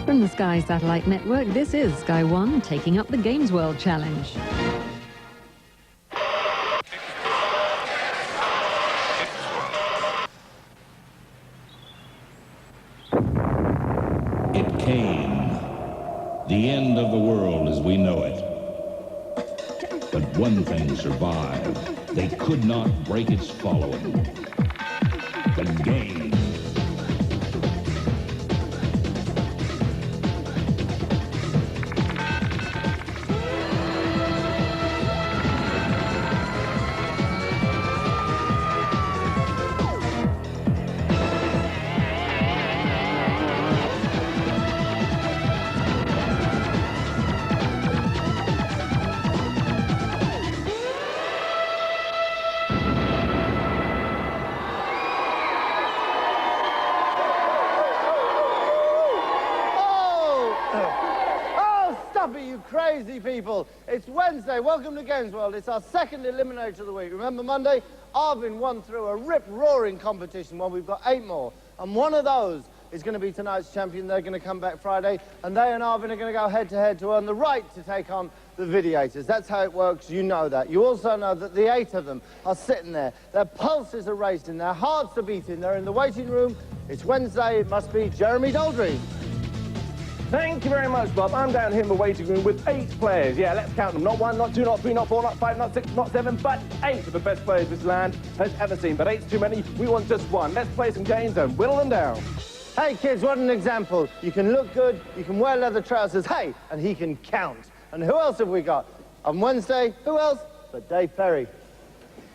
From the Sky Satellite Network, this is Sky One taking up the Games World Challenge. It came. The end of the world as we know it. But one thing survived. They could not break its following. The game. You crazy people. It's Wednesday. Welcome to Games World. It's our second Eliminator of the week. Remember Monday? Arvin won through a rip-roaring competition. Well, we've got 8 more. And one of those is going to be tonight's champion. They're going to come back Friday. And they and Arvin are going to go head-to-head to earn the right to take on the Videators. That's how it works. You know that. You also know that the 8 of them are sitting there. Their pulses are racing. Their hearts are beating. They're in the waiting room. It's Wednesday. It must be Jeremy Daldry. Thank you very much, Bob. I'm down here in the waiting room with 8 players. Yeah, let's count them. Not 1, not 2, not 3, not 4, not 5, not 6, not 7, but 8 of the best players this land has ever seen. But 8's too many. We want just 1. Let's play some games and whittle them down. Hey, kids, what an example. You can look good, you can wear leather trousers, hey, and he can count. And who else have we got? On Wednesday, who else but Dave Perry?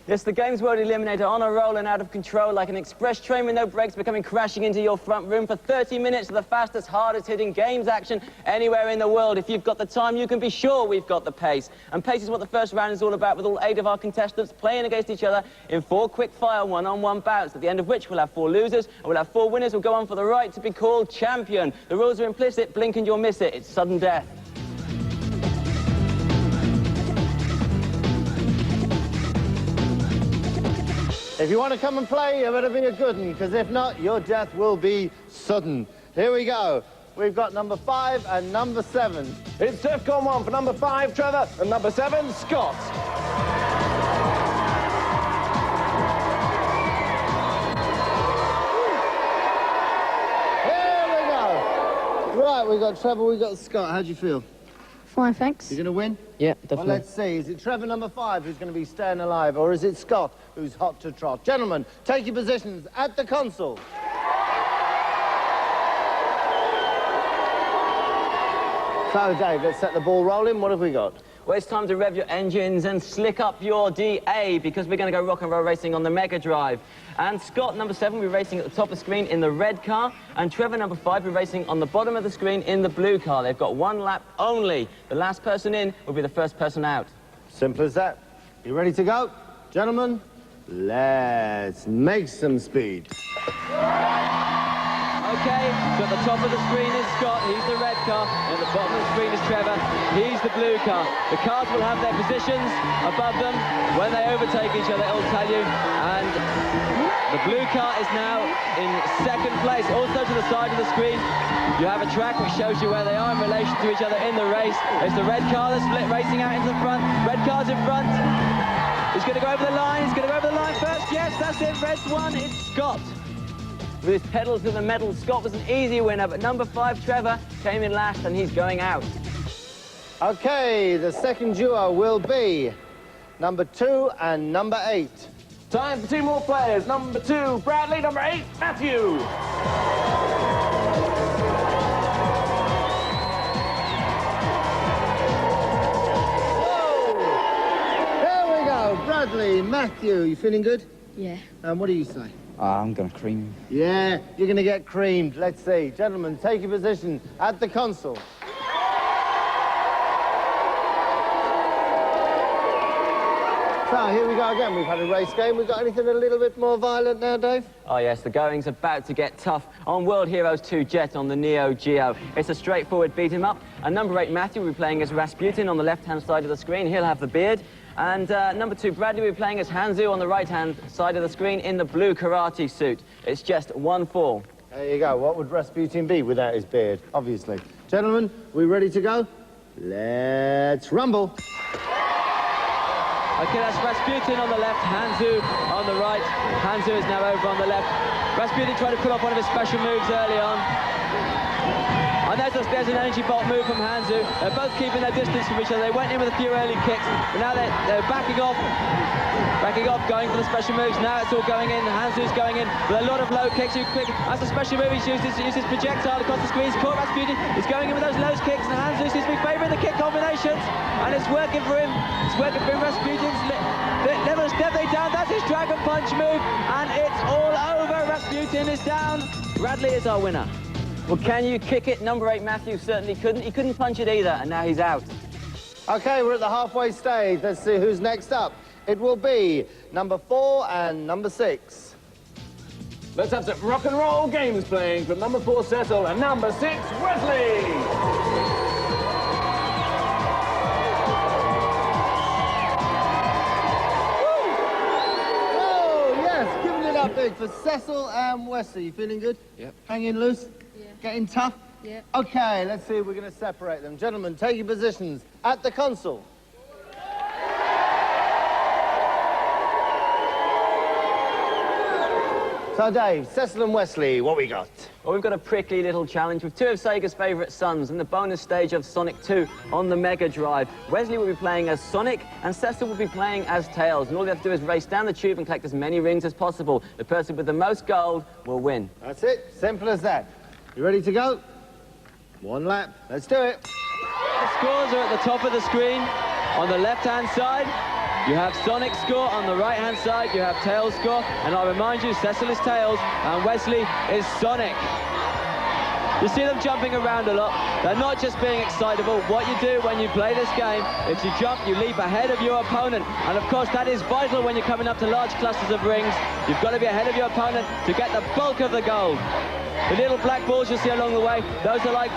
Yes, the Games World Eliminator on a roll and out of control like an express train with no brakes, becoming crashing into your front room for 30 minutes of the fastest, hardest-hitting games action anywhere in the world. If you've got the time, you can be sure we've got the pace. And pace is what the first round is all about, with all 8 of our contestants playing against each other in 4 quick-fire one-on-one bouts, at the end of which we'll have 4 losers, and we'll have 4 winners who will go on for the right to be called champion. The rules are implicit. Blink and you'll miss it. It's sudden death. If you want to come and play, you better be a good one, because if not, your death will be sudden. Here we go. We've got number 5 and number 7. It's DEFCON 1 for number 5, Trevor, and number 7, Scott. Here we go. Right, we've got Trevor, we've got Scott. How do you feel? Fine, thanks. You going to win? Yeah, definitely. Well, let's see. Is it Trevor number 5 who's going to be staying alive, or is it Scott who's hot to trot? Gentlemen, take your positions at the console. So, Dave, let's set the ball rolling. What have we got? Well, it's time to rev your engines and slick up your DA, because we're going to go rock and roll racing on the Mega Drive. And Scott, number 7, will be racing at the top of the screen in the red car, and Trevor, number 5, will be racing on the bottom of the screen in the blue car. They've got 1 lap only. The last person in will be the first person out. Simple as that. You ready to go? Gentlemen, let's make some speed. Okay, so at the top of the screen is Scott, he's the red car, and at the bottom of the screen is Trevor, he's the blue car. The cars will have their positions above them. When they overtake each other, it'll tell you. And the blue car is now in 2nd place. Also to the side of the screen, you have a track which shows you where they are in relation to each other in the race. It's the red car that's racing out into the front. Red car's in front. He's going to go over the line. He's going to go over the line first. Yes, that's it. Red's won. It's Scott. With his pedal to the metal, Scott was an easy winner, but number 5, Trevor, came in last, and he's going out. Okay, the second duo will be number 2 and number 8. Time for 2 more players. Number 2, Bradley. Number 8, Matthew. Whoa! Here we go. Bradley, Matthew, you feeling good? Yeah. What do you say? I'm going to cream. Yeah, you're going to get creamed. Let's see. Gentlemen, take your position at the console. So, here we go again. We've had a race game. We've got anything a little bit more violent now, Dave? Oh, yes, the going's about to get tough on World Heroes 2 Jet on the Neo Geo. It's a straightforward beat-em-up. And number 8, Matthew, will be playing as Rasputin on the left-hand side of the screen. He'll have the beard. And number 2, Bradley, will be playing as Hanzu on the right-hand side of the screen in the blue karate suit. It's just 1 fall. There you go. What would Rasputin be without his beard? Obviously. Gentlemen, we ready to go? Let's rumble. Okay, that's Rasputin on the left, Hanzu on the right. Hanzu is now over on the left. Rasputin tried to pull off one of his special moves early on. And there's an energy bolt move from Hanzu. They're both keeping their distance from each other. They went in with a few early kicks, but now they're backing off, going for the special moves. Now it's all going in. Hanzu's going in with a lot of low kicks. That's a special move. He's used his projectile across the screen. He's caught Rasputin. He's going in with those low kicks, and Hanzu seems to be favouring the kick combinations, and it's working for him. It's working for him. Rasputin's never step down. That's his dragon punch move, and it's all over. Rasputin is down. Radley is our winner. Well, can you kick it? Number 8, Matthew, certainly couldn't. He couldn't punch it either, and now he's out. Okay, we're at the halfway stage. Let's see who's next up. It will be number 4 and number 6. Let's have some rock and roll games playing from number 4, Cecil, and number 6, Wesley. Up big for Cecil and Wesley. You feeling good? Yep. Hanging loose? Yeah. Getting tough? Yep. Okay, let's see if we're going to separate them. Gentlemen, take your positions at the console. So, Dave, Cecil and Wesley, what we got? Well, we've got a prickly little challenge with 2 of Sega's favourite sons in the bonus stage of Sonic 2 on the Mega Drive. Wesley will be playing as Sonic and Cecil will be playing as Tails. And all you have to do is race down the tube and collect as many rings as possible. The person with the most gold will win. That's it. Simple as that. You ready to go? 1 lap. Let's do it. The scores are at the top of the screen. On the left-hand side, you have Sonic's score. On the right-hand side, you have Tails' score. And I'll remind you, Cecil is Tails and Wesley is Sonic. You see them jumping around a lot. They're not just being excitable. What you do when you play this game, if you jump, you leap ahead of your opponent. And of course, that is vital when you're coming up to large clusters of rings. You've got to be ahead of your opponent to get the bulk of the gold. The little black balls you'll see along the way, those are like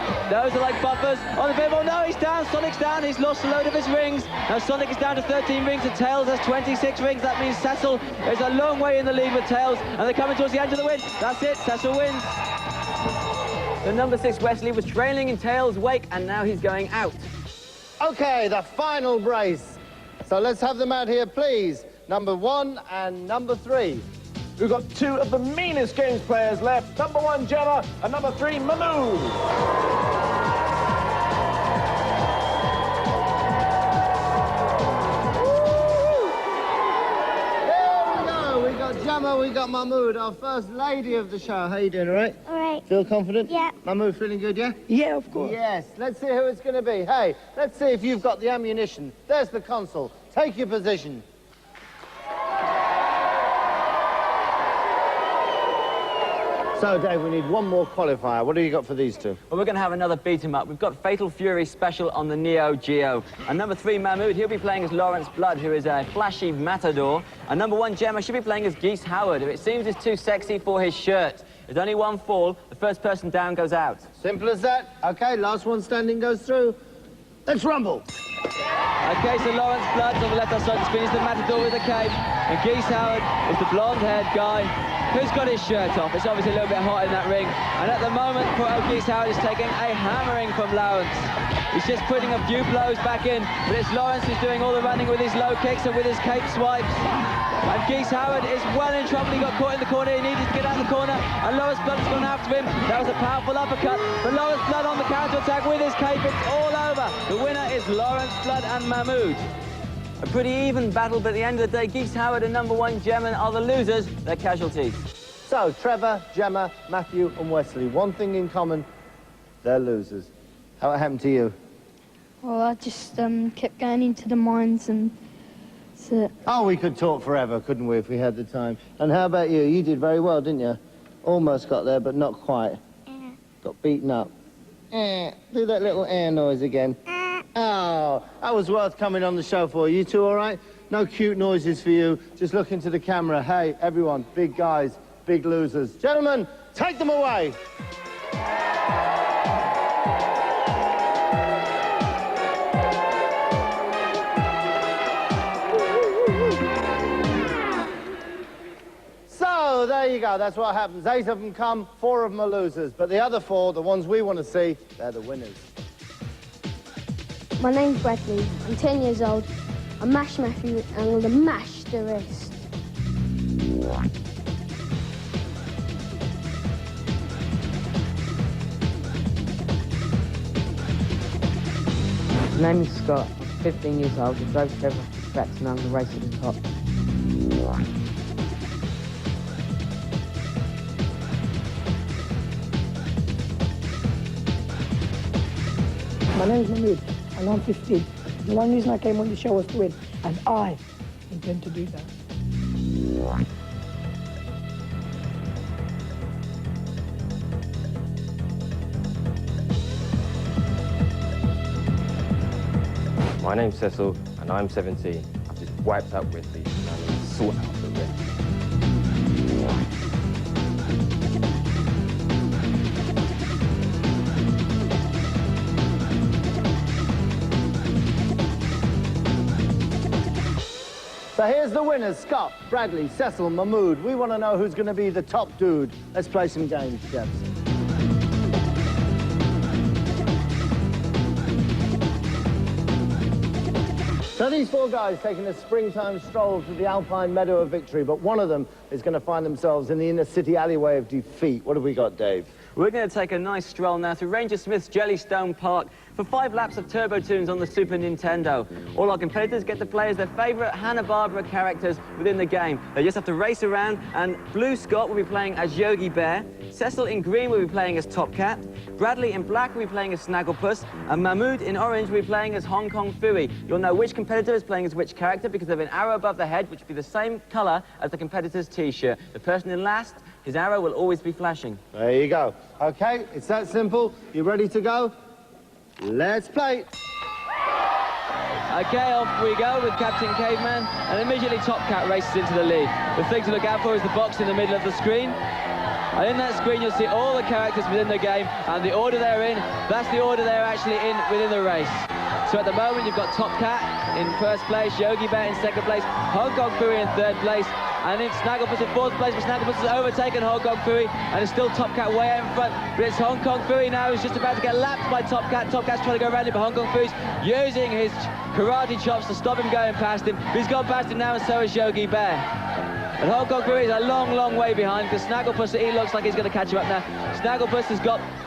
buffers. On the bimble, no, he's down, Sonic's down, he's lost a load of his rings. Now Sonic is down to 13 rings and Tails has 26 rings. That means Cecil is a long way in the lead with Tails, and they're coming towards the end of the win. That's it, Cecil wins. The number 6, Wesley, was trailing in Tails' wake, and now he's going out. Okay, the final brace. So let's have them out here, please. Number 1 and number 3. We've got 2 of the meanest games players left. Number 1, Gemma, and number 3, Mahmood. There we go. We got Gemma, we got Mahmood, our first lady of the show. How you doing, all right? All right. Feel confident? Yeah. Mahmood, feeling good, yeah? Yeah, of course. Yes. Let's see who it's going to be. Hey, let's see if you've got the ammunition. There's the console. Take your position. So, Dave, we need one more qualifier. What do you got for these 2? Well, we're going to have another beat-em-up. We've got Fatal Fury Special on the Neo Geo. And number 3, Mahmood, he'll be playing as Lawrence Blood, who is a flashy matador. And number 1, Gemma, she'll be playing as Geese Howard, who it seems is too sexy for his shirt. There's only 1 fall. The first person down goes out. Simple as that. Okay, last one standing goes through. Let's rumble. Okay, so Lawrence Blood's on the left-hand side of the screen. He's the matador with the cape. And Geese Howard is the blonde-haired guy who's got his shirt off. It's obviously a little bit hot in that ring. And at the moment, poor old Geese Howard is taking a hammering from Lawrence. He's just putting a few blows back in, but it's Lawrence who's doing all the running with his low kicks and with his cape swipes. And Geese Howard is well in trouble. He got caught in the corner. He needed to get out of the corner. And Lawrence Blood has gone after him. That was a powerful uppercut. But Lawrence Blood on the counter-attack with his cape. It's all over. The winner is Lawrence Blood and Mahmood. A pretty even battle, but at the end of the day, Geese Howard and number 1, Gemma, are the losers. They're casualties. So, Trevor, Gemma, Matthew and Wesley, one thing in common, they're losers. How it happened to you? Well, I just kept going into the mines and... So, Oh, we could talk forever, couldn't we, if we had the time? And how about you? You did very well, didn't you? Almost got there, but not quite. Got beaten up. Do that little noise again. Oh, that was worth coming on the show for. You 2 all right? No cute noises for you. Just look into the camera. Hey, everyone, big guys, big losers. Gentlemen, take them away. So, So there you go, that's what happens. 8 of them come, 4 of them are losers. But the other 4, the ones we want to see, they're the winners. My name's Bradley. I'm 10 years old. I mash Matthew and I'm going to mash the rest. My name is Scott. I'm 15 years old. I drove Trevor off the tracks and I'm going to race to the top. My name is Mahmood and I'm 15. The one reason I came on the show was to win, and I intend to do that. My name's Cecil and I'm 17. I've just wiped out Wesley and I need to sort out the rest. So here's the winners, Scott, Bradley, Cecil, Mahmood. We want to know who's going to be the top dude. Let's play some games, Jefferson. So these 4 guys taking a springtime stroll to the Alpine Meadow of Victory, but one of them is going to find themselves in the inner city alleyway of defeat. What have we got, Dave? We're going to take a nice stroll now through Ranger Smith's Jellystone Park for 5 laps of Turbo Tunes on the Super Nintendo. All our competitors get to play as their favourite Hanna-Barbera characters within the game. They just have to race around, and Blue Scott will be playing as Yogi Bear, Cecil in green will be playing as Top Cat, Bradley in black will be playing as Snagglepuss, and Mahmood in orange will be playing as Hong Kong Phooey. You'll know which competitor is playing as which character because of an arrow above the head, which will be the same colour as the competitor's T-shirt. The person in last, his arrow will always be flashing. There you go. OK, it's that simple. You ready to go? Let's play. OK, off we go with Captain Caveman, and immediately Top Cat races into the lead. The thing to look out for is the box in the middle of the screen. And in that screen, you'll see all the characters within the game, and the order they're in, that's the order they're actually in within the race. So at the moment, you've got Top Cat in first place, Yogi Bear in second place, Hong Kong Phooey in third place, and it's Snagglepuss in fourth place, but Snagglepuss has overtaken Hong Kong Phooey, and it's still Top Cat way out in front, but it's Hong Kong Phooey now who's just about to get lapped by Top Cat. Top Cat's trying to go around him, but Hong Kong Phooey's using his karate chops to stop him going past him. But he's gone past him now, and so is Yogi Bear. And Hong Kong Phooey is a long, long way behind because Snagglepuss, he looks like he's going to catch him up now. Snagglepuss has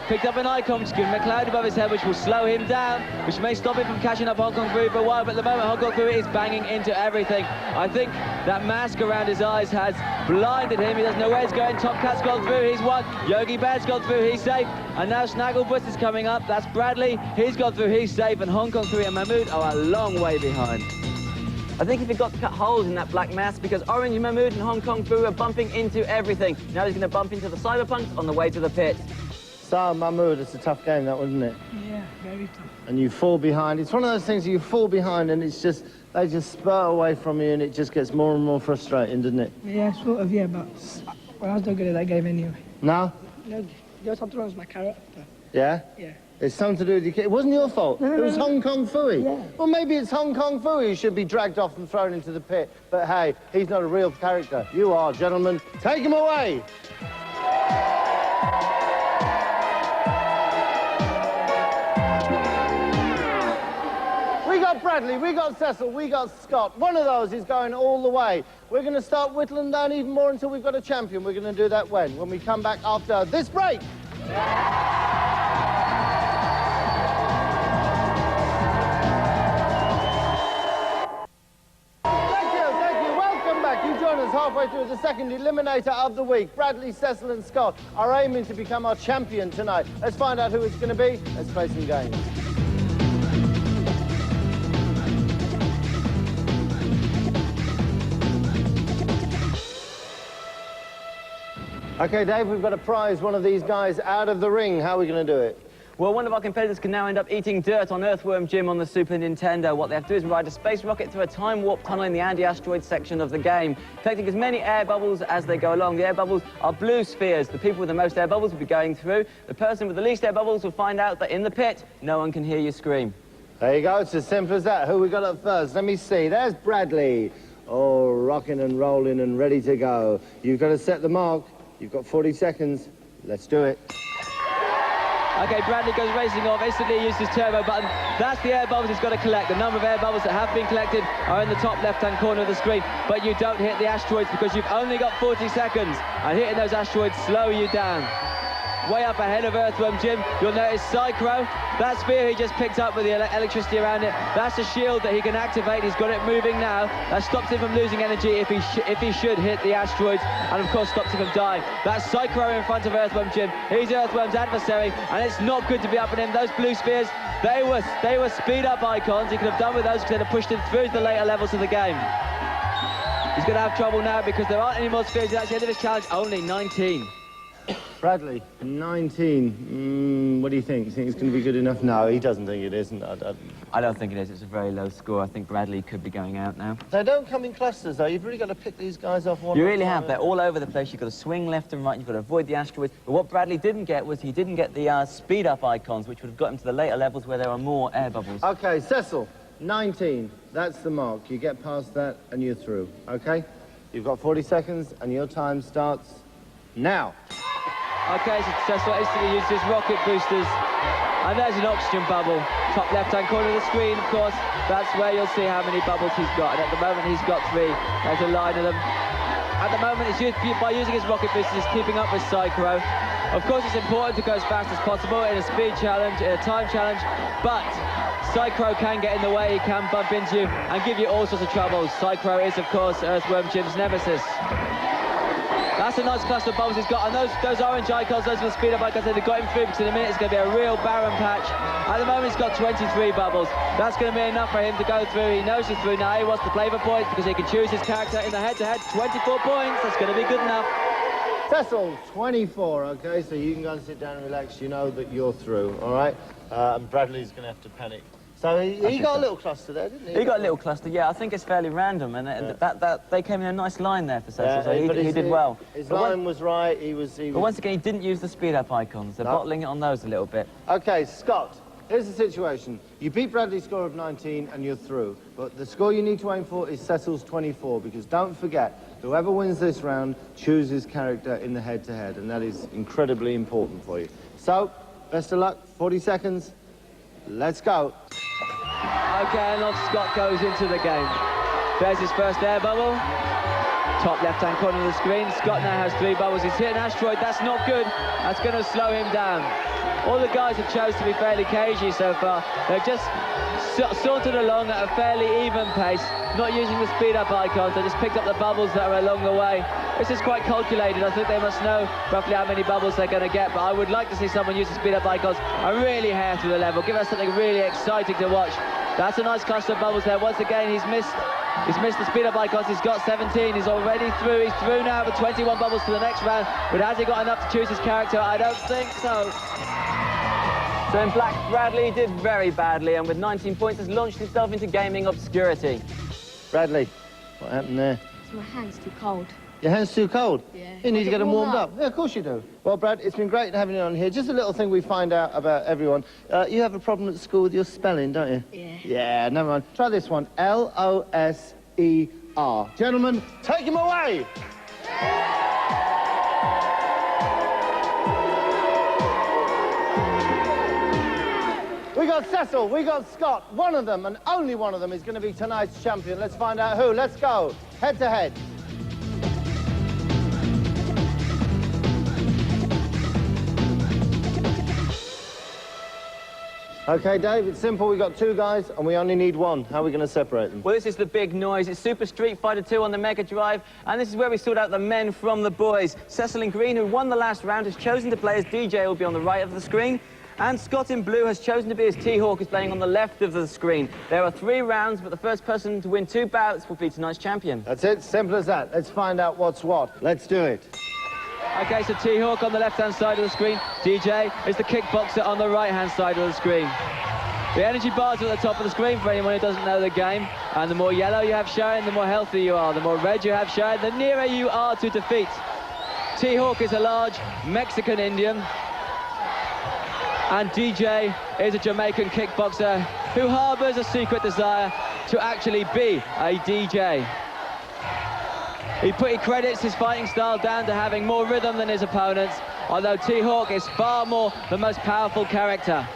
picked up an icon, just giving him a cloud above his head, which will slow him down, which may stop him from catching up Hong Kong Phooey for a while, but at the moment Hong Kong Phooey is banging into everything. I think that mask around his eyes has blinded him. He doesn't know where he's going. Top Cat's gone through, he's won. Yogi Bear's gone through, he's safe. And now Snagglepuss is coming up. That's Bradley, he's gone through, he's safe. And Hong Kong Phooey and Mahmood are a long way behind. I think he forgot to cut holes in that black mask because Orange Mahmood and Hong Kong Phooey are bumping into everything. Now he's going to bump into the Cyberpunks on the way to the pit. So, Mahmood, it's a tough game, that, wasn't it? Yeah, very tough. And you fall behind. It's one of those things you fall behind and it's just, they just spur away from you and it just gets more and more frustrating, doesn't it? Yeah, sort of, yeah, but well, I was not good at that game anyway. No? No, just have to run with my character. Yeah? Yeah. It's something to do with your kid. It wasn't your fault. No, it was no. Hong Kong Phooey. Yeah. Well, maybe it's Hong Kong Phooey who should be dragged off and thrown into the pit. But hey, he's not a real character. You are, gentlemen. Take him away. We got Bradley, we got Cecil, we got Scott. One of those is going all the way. We're going to start whittling down even more until we've got a champion. We're going to do that when? When we come back after this break. Halfway through the second Eliminator of the week. Bradley, Cecil and Scott are aiming to become our champion tonight. Let's find out who it's going to be. Let's play some games. OK, Dave, we've got to prize one of these guys out of the ring. How are we going to do it? Well, one of our competitors can now end up eating dirt on Earthworm Jim on the Super Nintendo. What they have to do is ride a space rocket through a time warp tunnel in the anti-asteroid section of the game, collecting as many air bubbles as they go along. The air bubbles are blue spheres. The people with the most air bubbles will be going through. The person with the least air bubbles will find out that in the pit, no one can hear you scream. There you go. It's as simple as that. Who we got up first? Let me see. There's Bradley. all rocking and rolling and ready to go. You've got to set the mark. You've got 40 seconds. Let's do it. Okay, Bradley goes racing off, instantly uses his turbo button. That's the air bubbles he's got to collect. The number of air bubbles that have been collected are in the top left-hand corner of the screen, but you don't hit the asteroids because you've only got 40 seconds, and hitting those asteroids slow you down. Way up ahead of Earthworm Jim, you'll notice Psychro. That spear he just picked up with the electricity around it, that's a shield that he can activate. He's got it moving now. That stops him from losing energy if he should hit the asteroids, and of course stops him from dying. That's Psychro in front of Earthworm Jim. He's Earthworm's adversary, and it's not good to be up on him. Those blue spears, they were speed-up icons. He could have done with those because they'd have pushed him through the later levels of the game. He's going to have trouble now because there aren't any more spears. That's the end of his challenge. Only 19. Bradley, 19. What do you think? You think it's going to be good enough? No, he doesn't think it is. I don't think it is. It's a very low score. I think Bradley could be going out now. They don't come in clusters, though. You've really got to pick these guys off one. You really have. They're all over the place. You've got to swing left and right. You've got to avoid the asteroids. But what Bradley didn't get was he didn't get the speed-up icons, which would have got him to the later levels where there are more air bubbles. OK, Cecil, 19. That's the mark. You get past that and you're through, OK? You've got 40 seconds and your time starts now. Okay, so Cecil instantly uses his rocket boosters. And there's an oxygen bubble. Top left-hand corner of the screen, of course. That's where you'll see how many bubbles he's got. And at the moment, he's got 3. There's a line of them. At the moment, by using his rocket boosters, he's keeping up with Psychro. Of course, it's important to go as fast as possible in a speed challenge, in a time challenge. But Psychro can get in the way. He can bump into you and give you all sorts of troubles. Psychro is, of course, Earthworm Jim's nemesis. That's a nice cluster of bubbles he's got, and those orange icons, those are the speed-up icons, they've got him through because in a minute it's going to be a real barren patch. At the moment he's got 23 bubbles. That's going to be enough for him to go through. He knows he's through now. He wants to play for points because he can choose his character in the head-to-head. 24 points, that's going to be good enough. Cecil, 24, OK, so you can go and sit down and relax. You know that you're through, all right? And Bradley's going to have to panic. So he got a little cluster there, didn't he? He got a little cluster, yeah. I think it's fairly random, and they came in a nice line there for Cecil, so he did well. His line was right, he was... But once again, he didn't use the speed-up icons. They're bottling it on those a little bit. OK, Scott, here's the situation. You beat Bradley's score of 19 and you're through, but the score you need to aim for is Cecil's 24, because don't forget, whoever wins this round chooses character in the head-to-head, and that is incredibly important for you. So, best of luck, 40 seconds, let's go. OK, and off Scott goes into the game. There's his first air bubble. Top left-hand corner of the screen. Scott now has 3 bubbles. He's hit an asteroid. That's not good. That's going to slow him down. All the guys have chosen to be fairly cagey so far. They've just sauntered along at a fairly even pace, not using the speed-up icons. They just picked up the bubbles that are along the way. This is quite calculated. I think they must know roughly how many bubbles they're going to get, but I would like to see someone use the speed-up icons and really hair through the level. Give us something really exciting to watch. That's a nice cluster of bubbles there. Once again, he's missed the speed-up icons. He's got 17. He's already through. He's through now with 21 bubbles to the next round. But has he got enough to choose his character? I don't think so. So in black, Bradley did very badly, and with 19 points has launched himself into gaming obscurity. Bradley, what happened there? My hand's too cold. Your hand's too cold? Yeah. You need to get them warmed up. Yeah, of course you do. Well, Brad, it's been great having you on here. Just a little thing we find out about everyone. You have a problem at school with your spelling, don't you? Yeah. Yeah, never mind. Try this one. L-O-S-E-R. Gentlemen, take him away! We got Cecil, we got Scott. One of them, and only one of them, is going to be tonight's champion. Let's find out who. Let's go. Head to head. OK, Dave, it's simple. We've got 2 guys, and we only need 1. How are we going to separate them? Well, this is the big noise. It's Super Street Fighter 2 on the Mega Drive, and this is where we sort out the men from the boys. Cecil in green, who won the last round, has chosen to play as DJ, who will be on the right of the screen. And Scott in blue has chosen to be as T-Hawk, who's playing on the left of the screen. There are 3 rounds, but the first person to win 2 bouts will be tonight's champion. That's it. Simple as that. Let's find out what's what. Let's do it. OK, so T-Hawk on the left-hand side of the screen. DJ is the kickboxer on the right-hand side of the screen. The energy bars are at the top of the screen for anyone who doesn't know the game. And the more yellow you have showing, the more healthy you are. The more red you have showing, the nearer you are to defeat. T-Hawk is a large Mexican Indian. And DJ is a Jamaican kickboxer who harbours a secret desire to actually be a DJ. He credits his fighting style down to having more rhythm than his opponents, although T-Hawk is far more the most powerful character.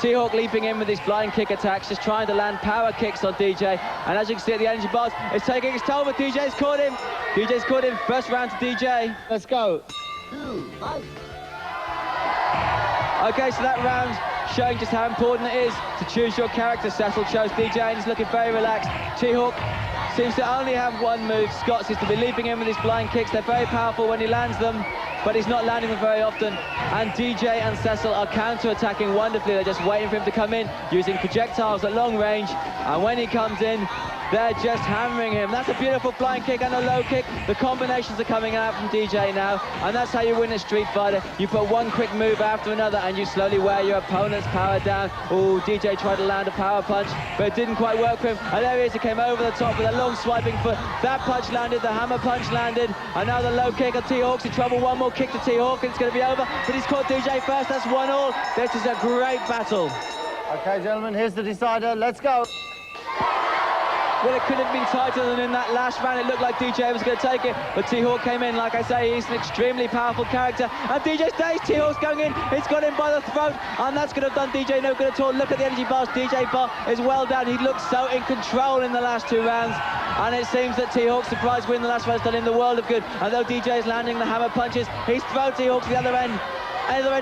T-Hawk leaping in with his blind kick attacks, just trying to land power kicks on DJ. And as you can see at the energy bars, it's taking its toll, but DJ's caught him. DJ's caught him. First round to DJ. Let's go. Okay, so that round showing just how important it is to choose your character. Cecil chose DJ and he's looking very relaxed. T-Hawk seems to only have one move. Scott seems to be leaping in with his blind kicks. They're very powerful when he lands them, but he's not landing them very often. And DJ and Cecil are counter-attacking wonderfully. They're just waiting for him to come in, using projectiles at long range. And when he comes in, they're just hammering him. That's a beautiful flying kick and a low kick. The combinations are coming out from DJ now, and that's how you win a Street Fighter. You put one quick move after another, and you slowly wear your opponent's power down. Oh, DJ tried to land a power punch, but it didn't quite work for him. And there he is, he came over the top with a long swiping foot. That punch landed, the hammer punch landed, and now the low kick of T-Hawk's in trouble. One more kick to T-Hawk, and it's going to be over, but he's caught DJ first. That's 1-1. This is a great battle. Okay, gentlemen, here's the decider. Let's go. Well, it couldn't have been tighter than in that last round. It looked like DJ was going to take it, but T-Hawk came in. Like I say, he's an extremely powerful character. And DJ stays. T-Hawk's going in. It's got him by the throat, and that's going to have done DJ no good at all. Look at the energy bars. DJ bar is well down. He looks so in control in the last two rounds. And it seems that T-Hawk's surprise win the last round has done him the world of good. And though DJ is landing the hammer punches, he's thrown T-Hawk to the other end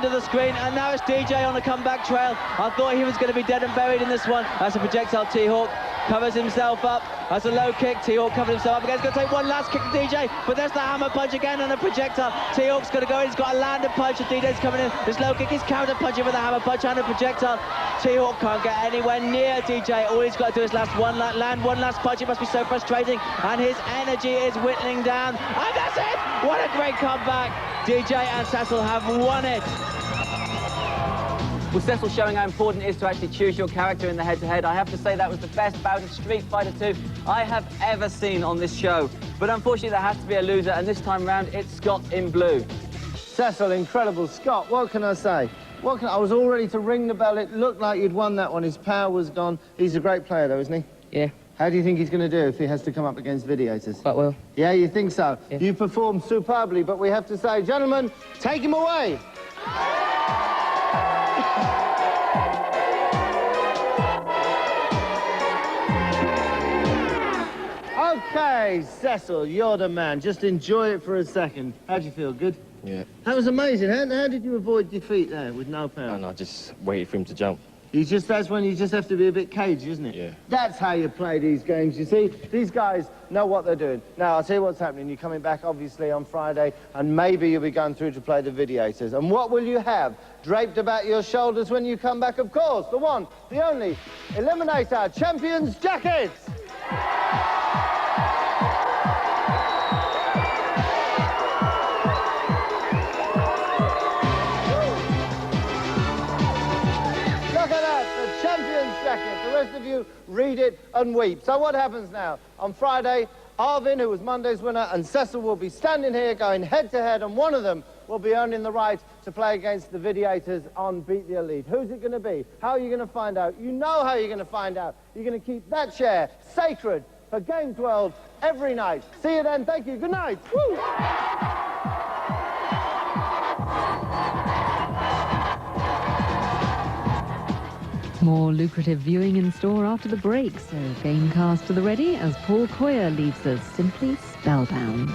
of the screen, and now it's DJ on a comeback trail. I thought he was going to be dead and buried in this one. That's a projectile. T-Hawk covers himself up. That's a low kick. T-Hawk covers himself up again. He's going to take one last kick to DJ, but there's the hammer punch again and a projectile. T-Hawk's going to go in. He's got a landed punch, and DJ's coming in. This low kick is counter punching with a hammer punch and a projectile. T-Hawk can't get anywhere near DJ. All he's got to do is land one last punch. It must be so frustrating, and his energy is whittling down. And that's it! What a great comeback! DJ and Cecil have won it. Well, Cecil showing how important it is to actually choose your character in the head-to-head. I have to say that was the best bout of Street Fighter 2 I have ever seen on this show. But unfortunately, there has to be a loser, and this time round, it's Scott in blue. Cecil, incredible. Scott, what can I say? I was all ready to ring the bell. It looked like you'd won that one. His power was gone. He's a great player, though, isn't he? Yeah. How do you think he's going to do if he has to come up against Videators? Quite well. Yeah, you think so? Yeah. You performed superbly, but we have to say, gentlemen, take him away. Okay, Cecil, you're the man. Just enjoy it for a second. How'd you feel? Good? Yeah. That was amazing. How did you avoid defeat there with no power? And I just waited for him to jump. That's when you just have to be a bit cagey, isn't it? Yeah. That's how you play these games, you see. These guys know what they're doing. Now, I'll tell you what's happening. You're coming back, obviously, on Friday, and maybe you'll be going through to play the Videators. And what will you have draped about your shoulders when you come back? Of course, the one, the only, Eliminator Champions Jackets! The rest of you read it and weep. So what happens now? On Friday, Arvin, who was Monday's winner, and Cecil will be standing here going head-to-head, and one of them will be earning the right to play against the Videators on Beat the Elite. Who's it going to be? How are you going to find out? You know how you're going to find out. You're going to keep that chair sacred for Game 12 every night. See you then. Thank you. Good night. Woo! More lucrative viewing in store after the break, so Gamecast to the ready as Paul Coyer leaves us simply spellbound.